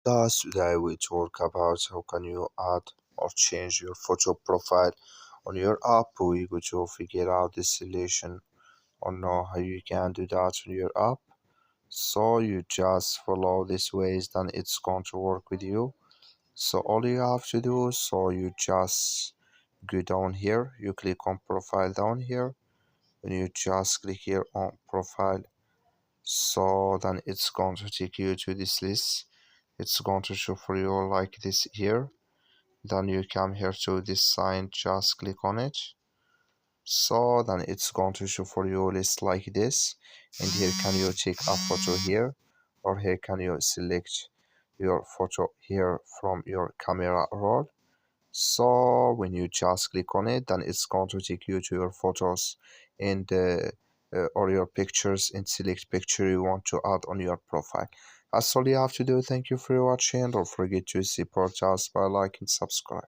class. Today we talk about how can you add or change your photo profile on your app. We go to figure out this solution or know how you can do that on your app. So you just follow this ways, then it's going to work with you. So all you have to do, so you just go down here, you click on profile down here, and you just click here on profile. So then it's going to take you to this list. It's going to show for you like this here. Then you come here to this sign, just click on it. So then it's going to show for you a list like this, and here can you take a photo here, or here can you select your photo here from your camera roll. So when you just click on it, then it's going to take you to your photos and or your pictures, and select picture you want to add on your profile. That's all you have to do. Thank you for watching. Don't forget to support us by liking and subscribe.